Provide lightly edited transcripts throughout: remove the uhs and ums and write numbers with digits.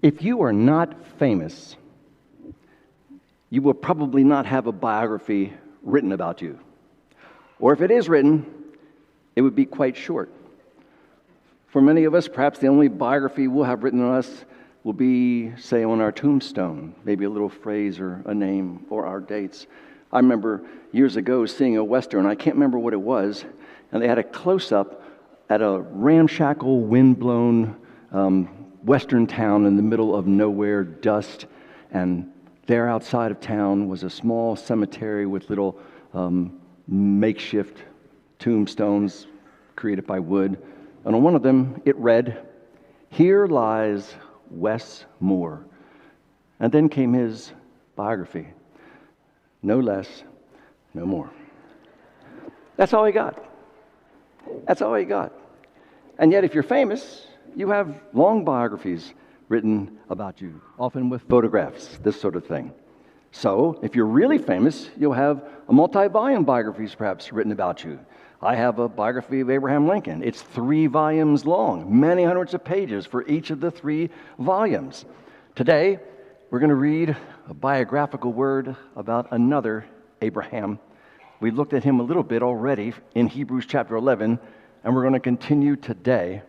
If you are not famous, you will probably not have a biography written about you. Or if it is written, it would be quite short. For many of us, perhaps the only biography we'll have written on us will be, say, on our tombstone, maybe a little phrase or a name or our dates. I remember years ago seeing a Western, I can't remember what it was, and they had a close-up at a ramshackle, wind-blown Western town in the middle of nowhere, dust, and there outside of town was a small cemetery with little makeshift tombstones created by wood. And on one of them, it read, "Here lies Wes Moore." And then came his biography. No less, no more. That's all he got. That's all he got. And yet, if you're famous, you have long biographies written about you, often with photographs, this sort of thing. So, if you're really famous, you'll have a multi-volume biographies perhaps written about you. I have a biography of Abraham Lincoln. It's 3 volumes long, many hundreds of pages for each of the 3 volumes. Today, we're going to read a biographical word about another Abraham. We looked at him a little bit already in Hebrews chapter 11, and we're going to continue today.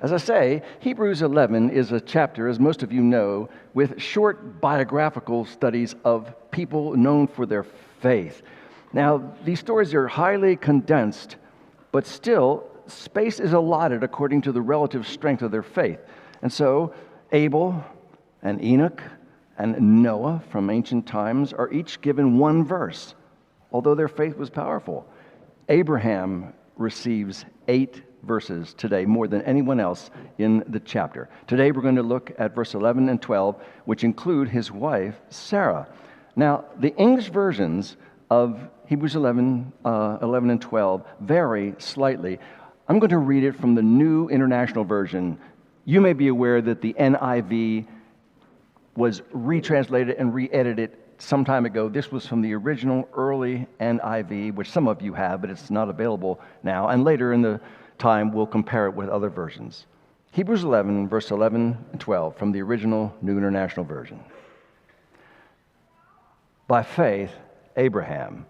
As I say, Hebrews 11 is a chapter, as most of you know, with short biographical studies of people known for their faith. Now, these stories are highly condensed, but still, space is allotted according to the relative strength of their faith. And so, Abel and Enoch and Noah from ancient times are each given 1 verse, although their faith was powerful. Abraham receives 8 verses today, more than anyone else in the chapter. Today we're going to look at verse 11 and 12, which include his wife, Sarah. Now, the English versions of Hebrews 11 and 12 vary slightly. I'm going to read it from the New International Version. You may be aware that the NIV was retranslated and re-edited some time ago. This was from the original early NIV, which some of you have, but it's not available now. And later in the time, we'll compare it with other versions. Hebrews 11, verse 11 and 12, from the original New International Version. By faith, Abraham,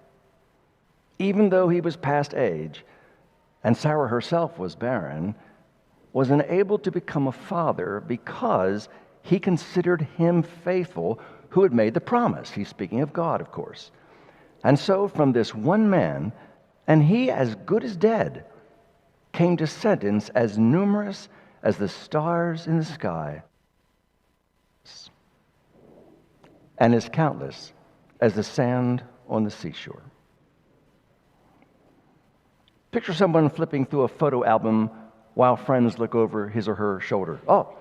even though he was past age, and Sarah herself was barren, was enabled to become a father because he considered him faithful who had made the promise. He's speaking of God, of course. And so from this one man, and he as good as dead, came descendants as numerous as the stars in the sky, and as countless as the sand on the seashore. Picture someone flipping through a photo album while friends look over his or her shoulder. Oh,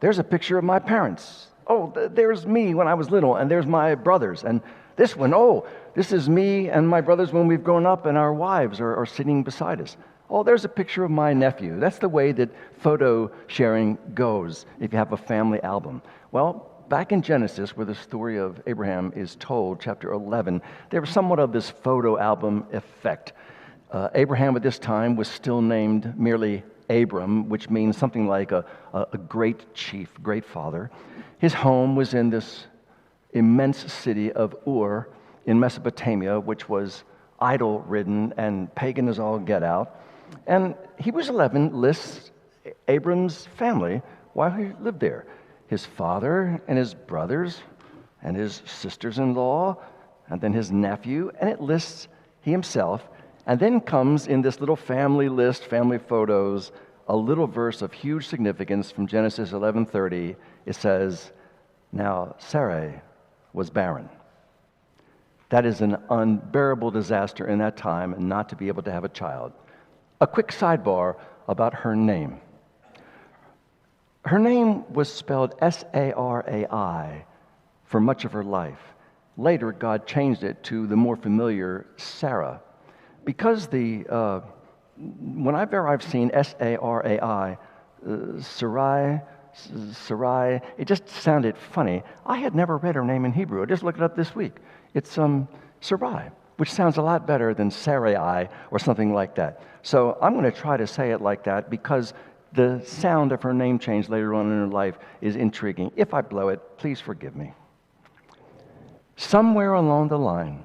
there's a picture of my parents. Oh, there's me when I was little, and there's my brothers. And this one, oh, this is me and my brothers when we've grown up, and our wives are sitting beside us. Oh, there's a picture of my nephew. That's the way that photo sharing goes if you have a family album. Well, back in Genesis, where the story of Abraham is told, chapter 11, there was somewhat of this photo album effect. Abraham at this time was still named merely Abram, which means something like a great chief, great father. His home was in this immense city of Ur in Mesopotamia, which was idol-ridden and pagan as all get out. And Hebrews 11 lists Abram's family while he lived there. His father and his brothers and his sisters-in-law and then his nephew, and it lists he himself. And then comes in this little family list, family photos, a little verse of huge significance from Genesis 11:30. It says, "Now Sarai was barren." That is an unbearable disaster in that time, not to be able to have a child. A quick sidebar about her name. Her name was spelled Sarai for much of her life. Later, God changed it to the more familiar Sarah. Because whenever I've seen Sarai, Sarai, it just sounded funny. I had never read her name in Hebrew. I just looked it up this week. It's Sarai, which sounds a lot better than Sarai or something like that. So I'm going to try to say it like that because the sound of her name change later on in her life is intriguing. If I blow it, please forgive me. Somewhere along the line,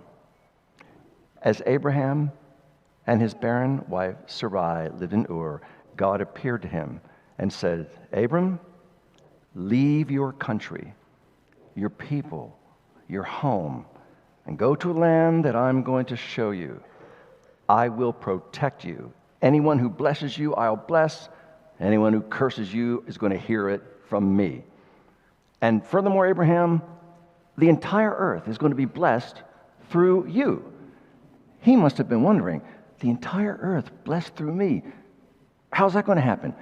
as Abraham and his barren wife Sarai lived in Ur, God appeared to him and said, Abram, leave your country, your people, your home, and go to a land that I'm going to show you. I will protect you. Anyone who blesses you, I'll bless. Anyone who curses you is going to hear it from me. And furthermore, Abraham, the entire earth is going to be blessed through you. He must have been wondering, the entire earth blessed through me. How's that going to happen?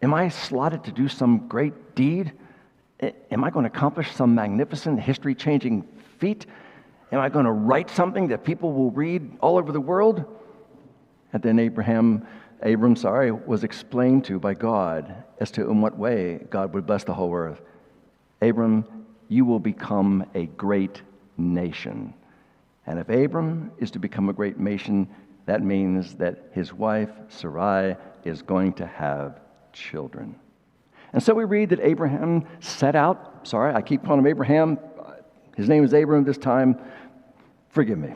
Am I slotted to do some great deed? Am I going to accomplish some magnificent history-changing feat? Am I going to write something that people will read all over the world? And then Abram was explained to by God as to in what way God would bless the whole earth. Abram, you will become a great nation. And if Abram is to become a great nation, that means that his wife, Sarai, is going to have children. And so we read that Abraham set out. Sorry, I keep calling him Abraham. His name is Abram this time. Forgive me.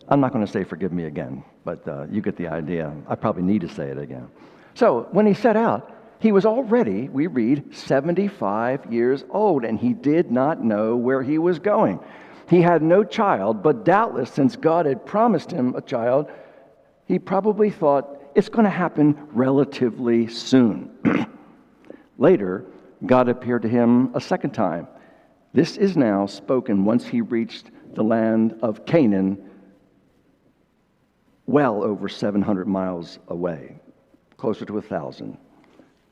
I'm not going to say forgive me again, but you get the idea. I probably need to say it again. So when he set out, he was already, we read, 75 years old, and he did not know where he was going. He had no child, but doubtless, since God had promised him a child, he probably thought it's going to happen relatively soon. Later, God appeared to him a second time. This is now spoken once he reached the land of Canaan, well over 700 miles away, closer to 1,000.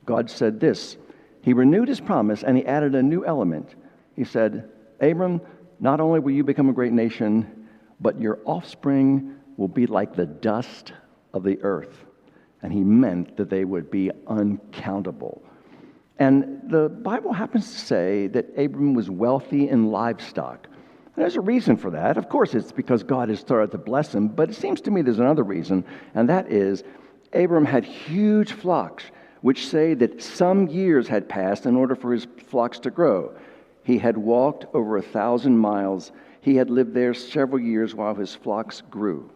God said this. He renewed his promise, and he added a new element. He said, Abram, not only will you become a great nation, but your offspring will be like the dust of the earth. And he meant that they would be uncountable. And the Bible happens to say that Abram was wealthy in livestock. And there's a reason for that. Of course, it's because God has started to bless him, but it seems to me there's another reason, and that is Abram had huge flocks, which say that some years had passed in order for his flocks to grow. He had walked over 1,000 miles. He had lived there several years while his flocks grew.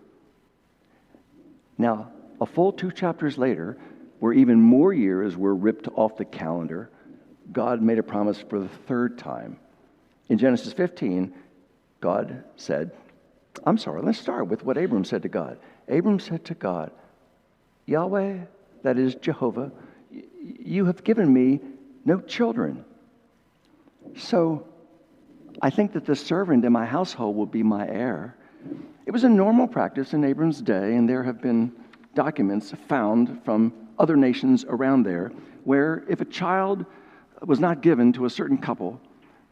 Now, a full 2 chapters later, where even more years were ripped off the calendar, God made a promise for the third time. In Genesis 15, God said, let's start with what Abram said to God. Abram said to God, Yahweh, that is Jehovah, you have given me no children. So I think that the servant in my household will be my heir. It was a normal practice in Abram's day, and there have been documents found from other nations around there where if a child was not given to a certain couple,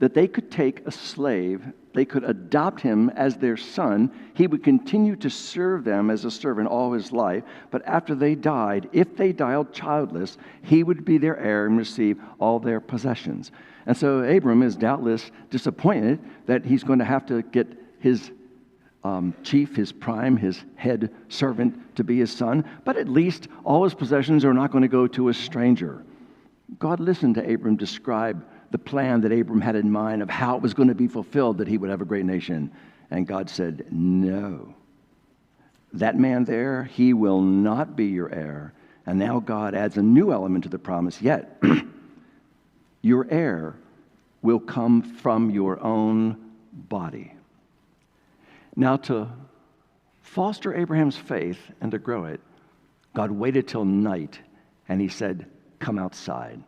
that they could take a slave, they could adopt him as their son, he would continue to serve them as a servant all his life, but after they died, if they died childless, he would be their heir and receive all their possessions. And so Abram is doubtless disappointed that he's going to have to get his chief, his prime, his head servant to be his son, but at least all his possessions are not going to go to a stranger. God listened to Abram describe the plan that Abram had in mind of how it was going to be fulfilled that he would have a great nation. And God said, no. That man there, he will not be your heir. And now God adds a new element to the promise yet. Your heir will come from your own body. Now, to foster Abraham's faith and to grow it, God waited till night, and he said, come outside.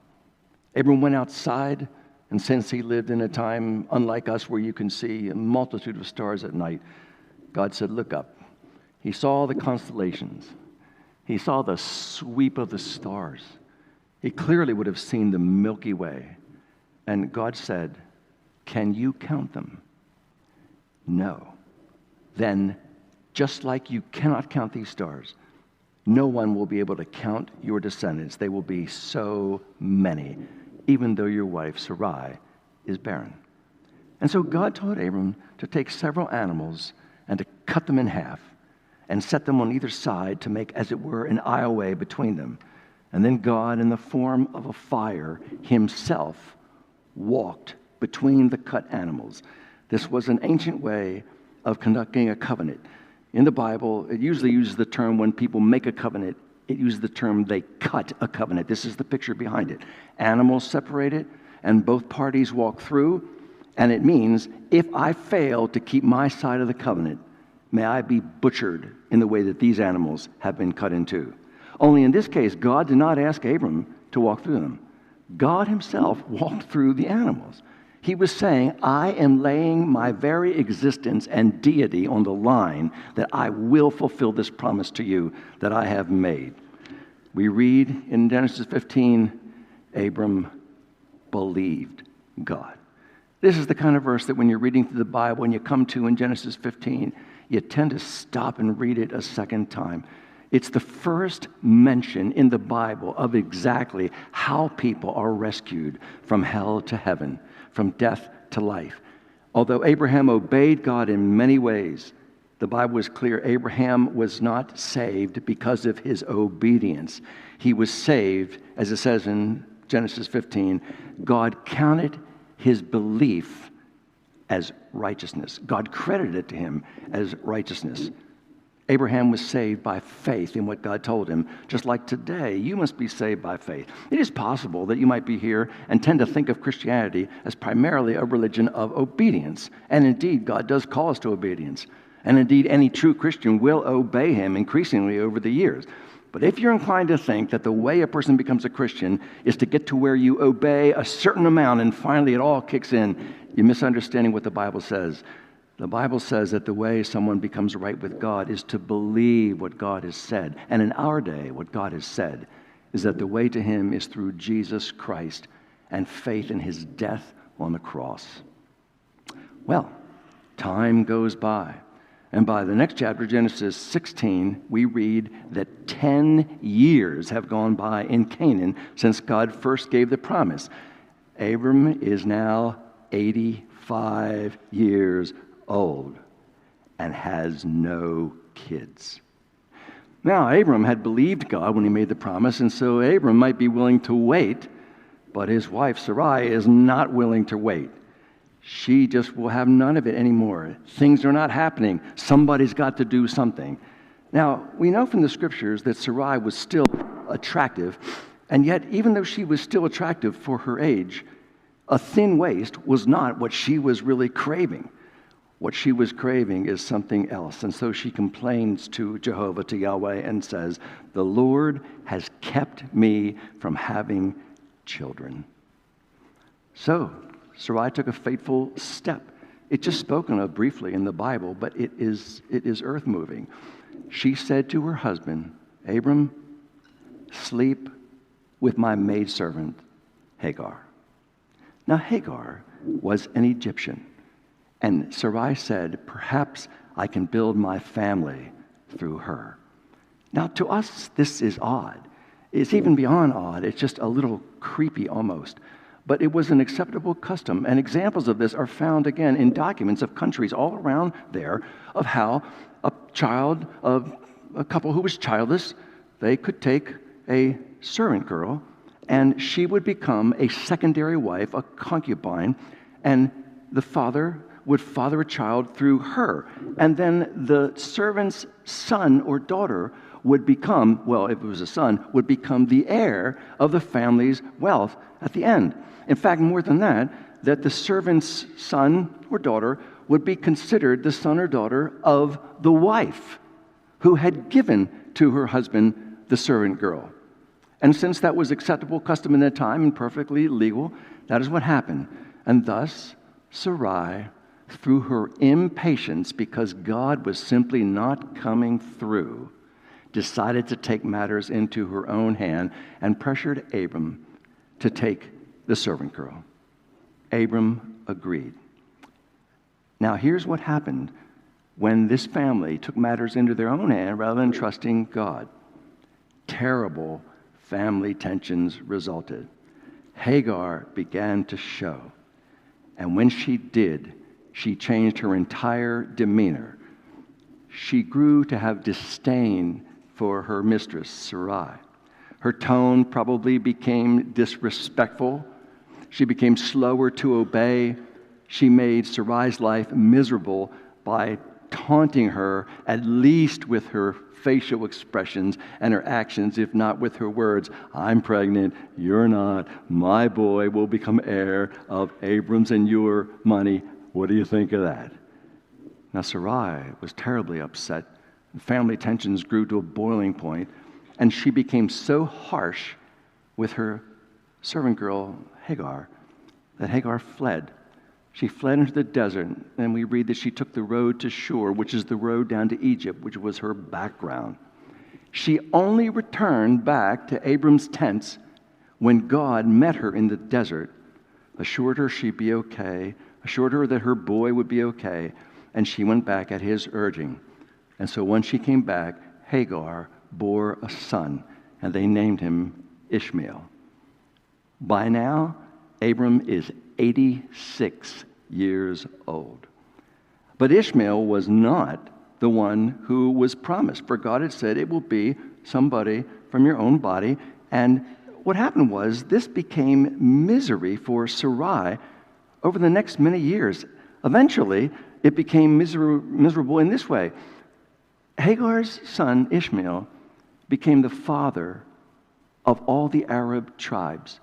Abram went outside, and since he lived in a time unlike us where you can see a multitude of stars at night, God said, look up. He saw the constellations. He saw the sweep of the stars. He clearly would have seen the Milky Way. And God said, can you count them? No. Then, just like you cannot count these stars, no one will be able to count your descendants. They will be so many, even though your wife Sarai is barren. And so God told Abram to take several animals and to cut them in half and set them on either side to make, as it were, an aisleway between them. And then God, in the form of a fire, himself walked between the cut animals. This was an ancient way of conducting a covenant. In the Bible, it usually uses the term when people make a covenant, it uses the term they cut a covenant. This is the picture behind it. Animals separated, and both parties walk through, and it means if I fail to keep my side of the covenant, may I be butchered in the way that these animals have been cut in two. Only in this case, God did not ask Abram to walk through them. God himself walked through the animals. He was saying, I am laying my very existence and deity on the line that I will fulfill this promise to you that I have made. We read in Genesis 15, Abram believed God. This is the kind of verse that when you're reading through the Bible and you come to in Genesis 15, you tend to stop and read it a second time. It's the first mention in the Bible of exactly how people are rescued from hell to heaven, from death to life. Although Abraham obeyed God in many ways, the Bible is clear Abraham was not saved because of his obedience. He was saved, as it says in Genesis 15, God counted his belief as righteousness. God credited it to him as righteousness. Abraham was saved by faith in what God told him. Just like today, you must be saved by faith. It is possible that you might be here and tend to think of Christianity as primarily a religion of obedience. And indeed, God does call us to obedience. And indeed, any true Christian will obey him increasingly over the years. But if you're inclined to think that the way a person becomes a Christian is to get to where you obey a certain amount and finally it all kicks in, you're misunderstanding what the Bible says. The Bible says that the way someone becomes right with God is to believe what God has said. And in our day, what God has said is that the way to him is through Jesus Christ and faith in his death on the cross. Well, time goes by. And by the next chapter, Genesis 16, we read that 10 years have gone by in Canaan since God first gave the promise. Abram is now 85 years old and has no kids. Now, Abram had believed God when he made the promise, and so Abram might be willing to wait, but his wife Sarai is not willing to wait. She just will have none of it anymore. Things are not happening. Somebody's got to do something. Now, we know from the scriptures that Sarai was still attractive, and yet even though she was still attractive for her age, a thin waist was not what she was really craving. What she was craving is something else. And so she complains to Jehovah, to Yahweh, and says, the Lord has kept me from having children. So Sarai took a fateful step. It's just spoken of briefly in the Bible, but it is earth-moving. She said to her husband, Abram, sleep with my maidservant, Hagar. Now, Hagar was an Egyptian. And Sarai said, perhaps I can build my family through her. Now, to us, this is odd. It's even beyond odd. It's just a little creepy almost. But it was an acceptable custom. And examples of this are found, again, in documents of countries all around there of how a couple who was childless, they could take a servant girl, and she would become a secondary wife, a concubine, and the father would father a child through her. And then the servant's son or daughter would become, well, if it was a son, would become the heir of the family's wealth at the end. In fact, more than that the servant's son or daughter would be considered the son or daughter of the wife who had given to her husband the servant girl. And since that was acceptable custom in that time and perfectly legal, that is what happened. And thus, Sarai, through her impatience because God was simply not coming through, decided to take matters into her own hand and pressured Abram to take the servant girl. Abram agreed. Now, here's what happened when this family took matters into their own hand rather than trusting God. Terrible family tensions resulted. Hagar began to show. And when she did, she changed her entire demeanor. She grew to have disdain for her mistress, Sarai. Her tone probably became disrespectful. She became slower to obey. She made Sarai's life miserable by taunting her, at least with her facial expressions and her actions, if not with her words. I'm pregnant, you're not. My boy will become heir of Abram's and your money. What do you think of that? Now, Sarai was terribly upset. Family tensions grew to a boiling point, and she became so harsh with her servant girl, Hagar, that Hagar fled. She fled into the desert, and we read that she took the road to Shur, which is the road down to Egypt, which was her background. She only returned back to Abram's tents when God met her in the desert, assured her she'd be okay, assured her that her boy would be okay, and she went back at his urging. And so when she came back, Hagar bore a son, and they named him Ishmael. By now, Abram is 86 years old. But Ishmael was not the one who was promised, for God had said it will be somebody from your own body. And what happened was this became misery for Sarai over the next many years. Eventually, it became miserable in this way. Hagar's son, Ishmael, became the father of all the Arab tribes.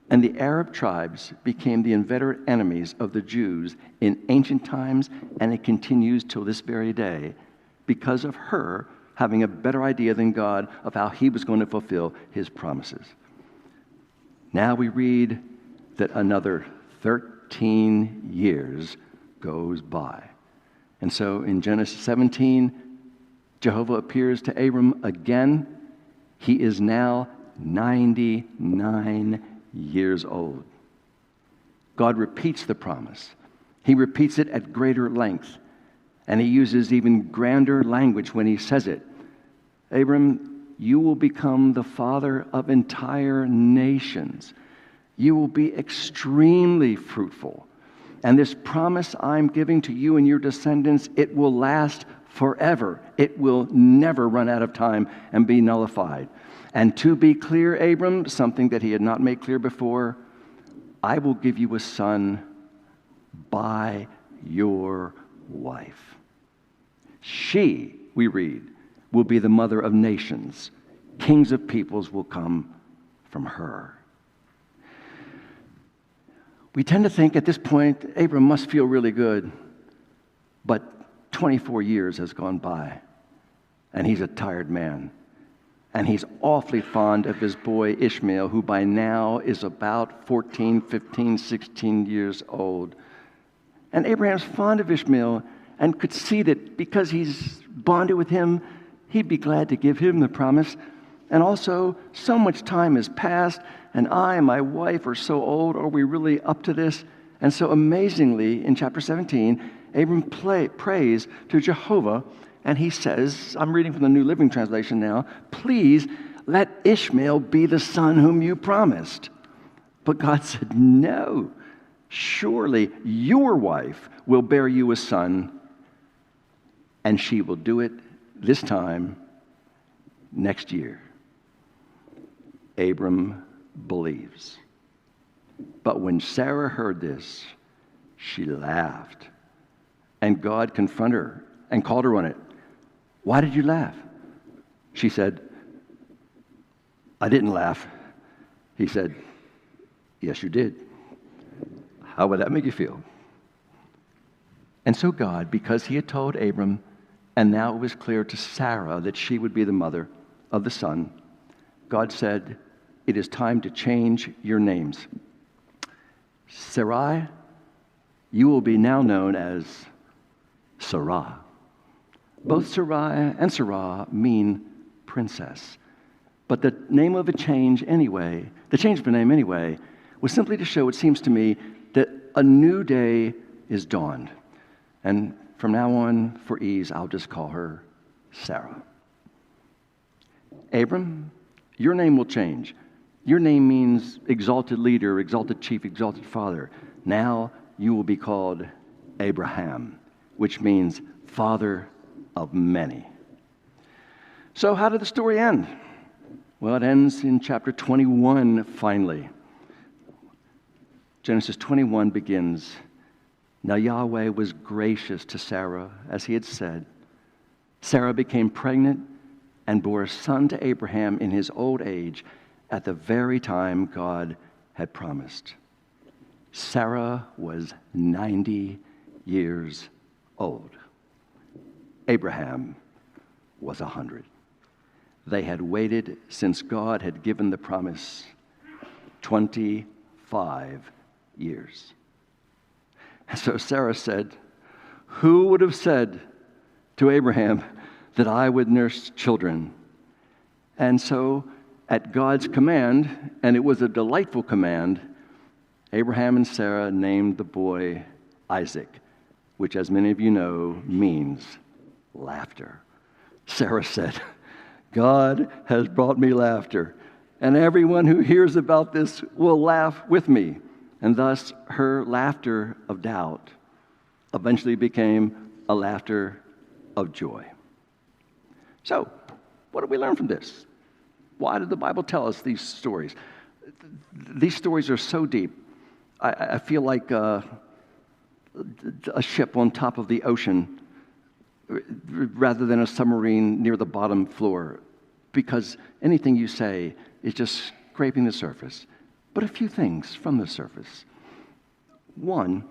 And the Arab tribes became the inveterate enemies of the Jews in ancient times, and it continues till this very day because of her having a better idea than God of how he was going to fulfill his promises. Now we read that another 13 years goes by. And so in Genesis 17, Jehovah appears to Abram again. He is now 99 years old. God repeats the promise. He repeats it at greater length, and he uses even grander language when he says it. Abram, you will become the father of entire nations. You will be extremely fruitful. And this promise I'm giving to you and your descendants, it will last forever. It will never run out of time and be nullified. And to be clear, Abram, something that he had not made clear before, I will give you a son by your wife. She, we read, will be the mother of nations. Kings of peoples will come from her. We tend to think at this point, Abram must feel really good, but 24 years has gone by, and he's a tired man. And he's awfully fond of his boy Ishmael, who by now is about 14, 15, 16 years old. And Abraham's fond of Ishmael and could see that because he's bonded with him, he'd be glad to give him the promise. And also, so much time has passed, and I and my wife are so old. Are we really up to this? And so amazingly, in chapter 17, Abram prays to Jehovah, and he says, I'm reading from the New Living Translation now, please let Ishmael be the son whom you promised. But God said, no, surely your wife will bear you a son, and she will do it this time next year. Abram believes. But when Sarah heard this, she laughed. And God confronted her and called her on it. Why did you laugh? She said, I didn't laugh. He said, yes, you did. How would that make you feel? And so God, because he had told Abram, and now it was clear to Sarah that she would be the mother of the son, God said, it is time to change your names. Sarai, you will be now known as Sarah. Both Sarai and Sarah mean princess. But the name of a change anyway, the change of the name anyway, was simply to show, it seems to me, that a new day is dawned. And from now on, for ease, I'll just call her Sarah. Abram, your name will change. Your name means exalted leader, exalted chief, exalted father. Now you will be called Abraham, which means father of many. So how did the story end? Well, it ends in chapter 21 finally. Genesis 21 begins, "Now Yahweh was gracious to Sarah, as he had said. Sarah became pregnant and bore a son to Abraham in his old age at the very time God had promised." Sarah was 90 years old. Abraham was 100. They had waited since God had given the promise, 25 years. And so Sarah said, "Who would have said to Abraham that I would nurse children?" And so, at God's command, and it was a delightful command, Abraham and Sarah named the boy Isaac, which, as many of you know, means laughter. Sarah said, "God has brought me laughter, and everyone who hears about this will laugh with me." And thus, her laughter of doubt eventually became a laughter of joy. So, what do we learn from this? Why did the Bible tell us these stories? These stories are so deep. I feel like a ship on top of the ocean rather than a submarine near the bottom floor, because anything you say is just scraping the surface. But a few things from the surface. One,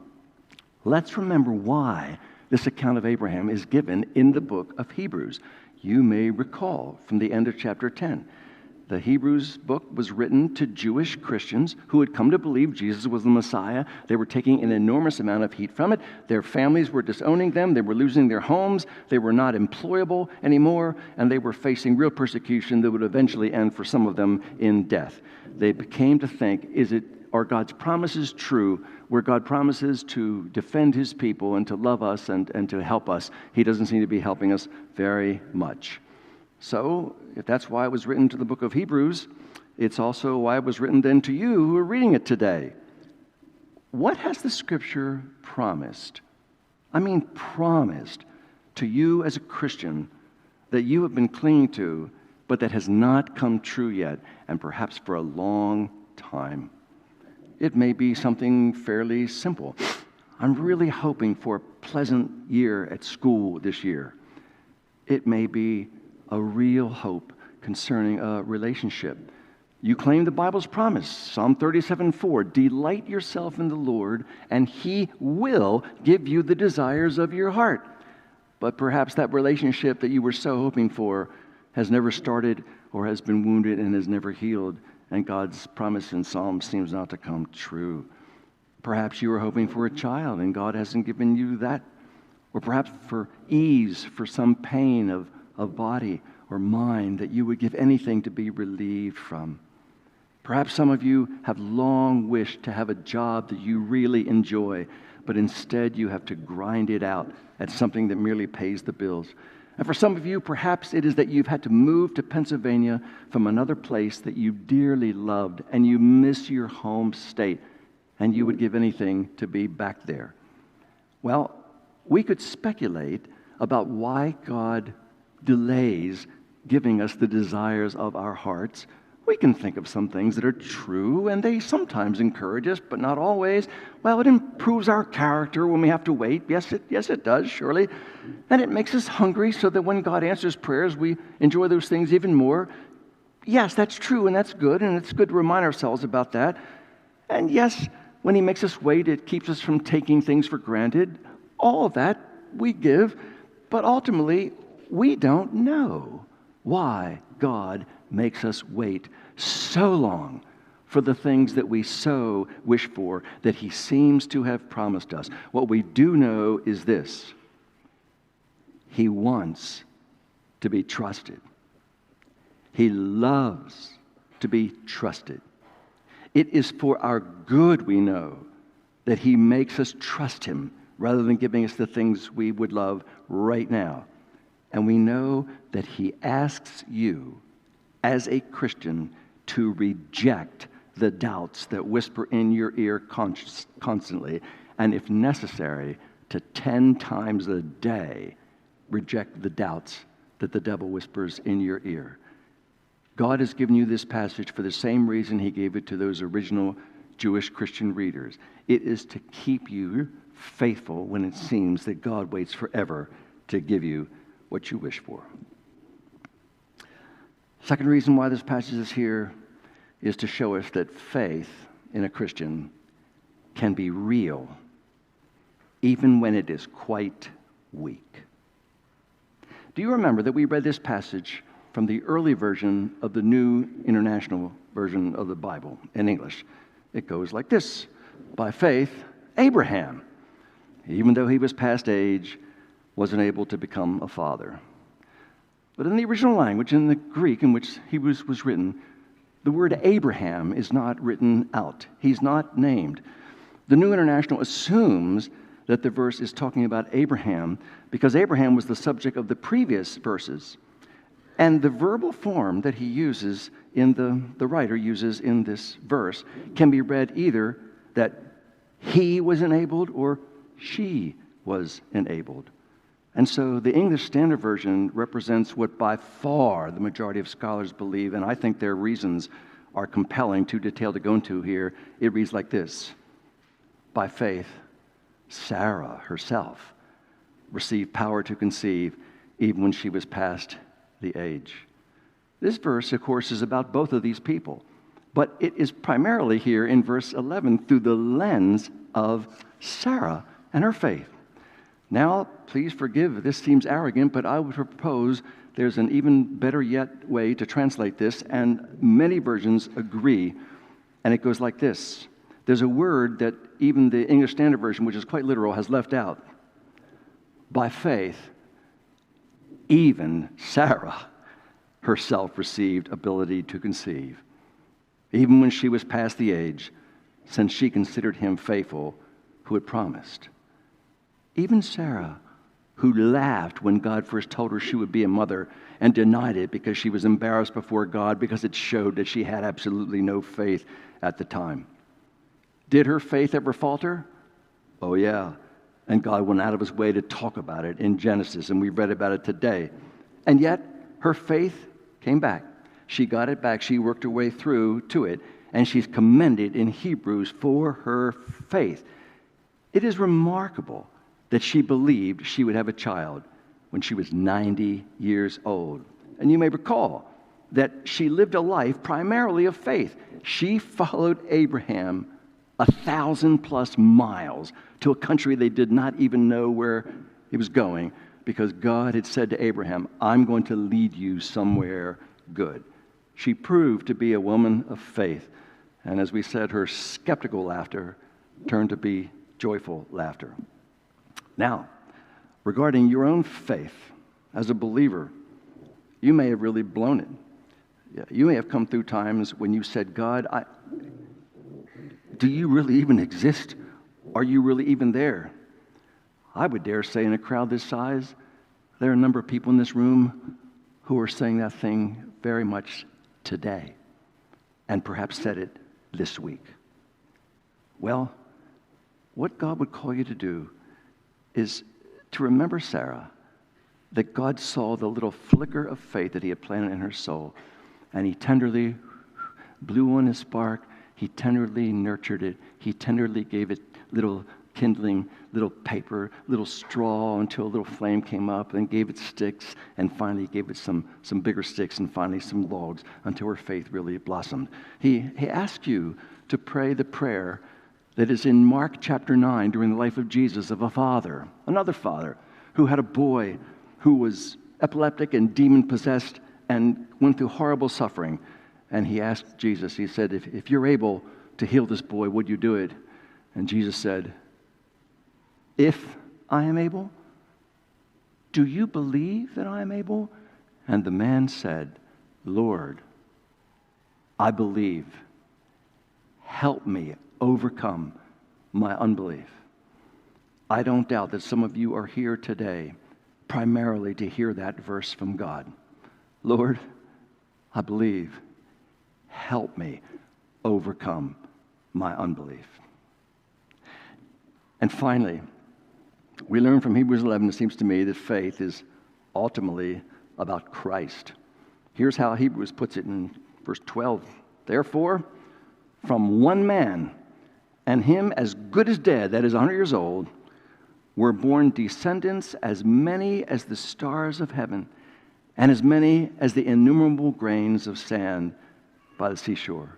let's remember why this account of Abraham is given in the book of Hebrews. You may recall from the end of chapter 10. The Hebrews book was written to Jewish Christians who had come to believe Jesus was the Messiah. They were taking an enormous amount of heat from it. Their families were disowning them. They were losing their homes. They were not employable anymore, and they were facing real persecution that would eventually end for some of them in death. They came to think, are God's promises true, where God promises to defend his people and to love us and to help us? He doesn't seem to be helping us very much. So, if that's why it was written to the book of Hebrews, it's also why it was written then to you who are reading it today. What has the Scripture promised? I mean, promised to you as a Christian that you have been clinging to, but that has not come true yet, and perhaps for a long time. It may be something fairly simple. I'm really hoping for a pleasant year at school this year. It may be a real hope concerning a relationship. You claim the Bible's promise, Psalm 37:4, "Delight yourself in the Lord, and he will give you the desires of your heart." But perhaps that relationship that you were so hoping for has never started or has been wounded and has never healed, and God's promise in Psalm seems not to come true. Perhaps you were hoping for a child and God hasn't given you that. Or perhaps for ease, for some pain of body or mind that you would give anything to be relieved from. Perhaps some of you have long wished to have a job that you really enjoy, but instead you have to grind it out at something that merely pays the bills. And for some of you, perhaps it is that you've had to move to Pennsylvania from another place that you dearly loved, and you miss your home state, and you would give anything to be back there. Well, we could speculate about why God delays giving us the desires of our hearts. We can think of some things that are true, and they sometimes encourage us, but not always. Well, it improves our character when we have to wait. Yes, it does, surely. And it makes us hungry so that when God answers prayers, we enjoy those things even more. Yes, that's true, and that's good, and it's good to remind ourselves about that. And yes, when he makes us wait, it keeps us from taking things for granted. All of that we give, but ultimately, we don't know why God makes us wait so long for the things that we so wish for, that he seems to have promised us. What we do know is this: he wants to be trusted. He loves to be trusted. It is for our good, we know, that he makes us trust him rather than giving us the things we would love right now. And we know that he asks you, as a Christian, to reject the doubts that whisper in your ear constantly, and if necessary, to 10 times a day reject the doubts that the devil whispers in your ear. God has given you this passage for the same reason he gave it to those original Jewish Christian readers. It is to keep you faithful when it seems that God waits forever to give you what you wish for. Second reason why this passage is here is to show us that faith in a Christian can be real even when it is quite weak. Do you remember that we read this passage from the early version of the New International Version of the Bible in English? It goes like this: by faith, Abraham, even though he was past age, wasn't able to become a father. But in the original language, in the Greek in which he was written, the word Abraham is not written out. He's not named. The New International assumes that the verse is talking about Abraham because Abraham was the subject of the previous verses. And the verbal form that he uses the writer uses in this verse can be read either that he was enabled or she was enabled. And so the English Standard Version represents what by far the majority of scholars believe, and I think their reasons are compelling, too detailed to go into here. It reads like this: by faith, Sarah herself received power to conceive even when she was past the age. This verse, of course, is about both of these people, but it is primarily here in verse 11 through the lens of Sarah and her faith. Now, please forgive, this seems arrogant, but I would propose there's an even better yet way to translate this, and many versions agree, and it goes like this. There's a word that even the English Standard Version, which is quite literal, has left out. By faith, even Sarah herself received ability to conceive, even when she was past the age, since she considered him faithful who had promised. Even Sarah, who laughed when God first told her she would be a mother and denied it because she was embarrassed before God because it showed that she had absolutely no faith at the time. Did her faith ever falter? Oh, yeah. And God went out of his way to talk about it in Genesis, and we read about it today. And yet, her faith came back. She got it back. She worked her way through to it, and she's commended in Hebrews for her faith. It is remarkable that she believed she would have a child when she was 90 years old. And you may recall that she lived a life primarily of faith. She followed Abraham 1,000+ miles to a country they did not even know where he was going, because God had said to Abraham, I'm going to lead you somewhere good. She proved to be a woman of faith. And as we said, her skeptical laughter turned to be joyful laughter. Now, regarding your own faith as a believer, you may have really blown it. You may have come through times when you said, God, do you really even exist? Are you really even there? I would dare say in a crowd this size, there are a number of people in this room who are saying that thing very much today, and perhaps said it this week. Well, what God would call you to do is to remember Sarah, that God saw the little flicker of faith that he had planted in her soul, and he tenderly blew on a spark. He tenderly nurtured it. He tenderly gave it little kindling, little paper, little straw until a little flame came up, and gave it sticks, and finally gave it some bigger sticks, and finally some logs until her faith really blossomed. He asked you to pray the prayer that is in Mark chapter 9 during the life of Jesus, of a father, another father, who had a boy who was epileptic and demon-possessed and went through horrible suffering. And he asked Jesus, he said, if you're able to heal this boy, would you do it? And Jesus said, if I am able, do you believe that I am able? And the man said, Lord, I believe. Help me overcome my unbelief. I don't doubt that some of you are here today primarily to hear that verse from God. Lord, I believe. Help me overcome my unbelief. And finally, we learn from Hebrews 11, it seems to me, that faith is ultimately about Christ. Here's how Hebrews puts it in verse 12. Therefore, from one man, and him as good as dead, that is 100 years old, were born descendants as many as the stars of heaven, and as many as the innumerable grains of sand by the seashore.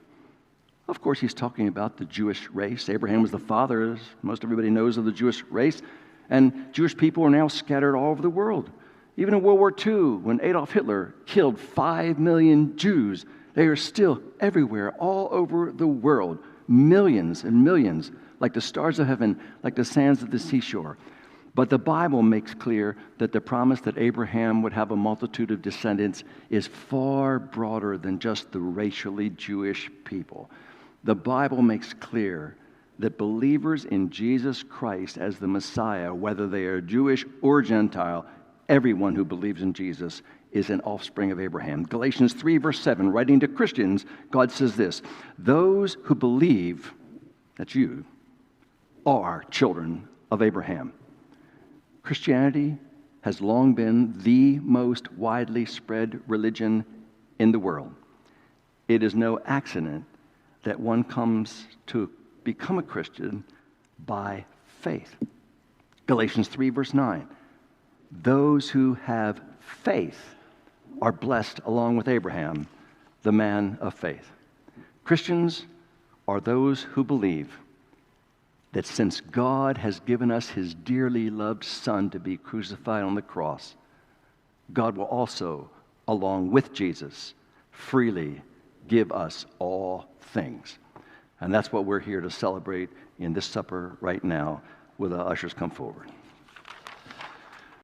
Of course, he's talking about the Jewish race. Abraham was the father, as most everybody knows, of the Jewish race. And Jewish people are now scattered all over the world. Even in World War II, when Adolf Hitler killed 5 million Jews, they are still everywhere, all over the world. Millions and millions, like the stars of heaven, like the sands of the seashore. But the Bible makes clear that the promise that Abraham would have a multitude of descendants is far broader than just the racially Jewish people. The Bible makes clear that believers in Jesus Christ as the Messiah, whether they are Jewish or Gentile, everyone who believes in Jesus is an offspring of Abraham. Galatians 3, verse 7, writing to Christians, God says this, those who believe, that's you, are children of Abraham. Christianity has long been the most widely spread religion in the world. It is no accident that one comes to become a Christian by faith. Galatians 3, verse 9. Those who have faith are blessed along with Abraham, the man of faith. Christians are those who believe that since God has given us his dearly loved Son to be crucified on the cross, God will also, along with Jesus, freely give us all things. And that's what we're here to celebrate in this supper right now. Will the ushers come forward?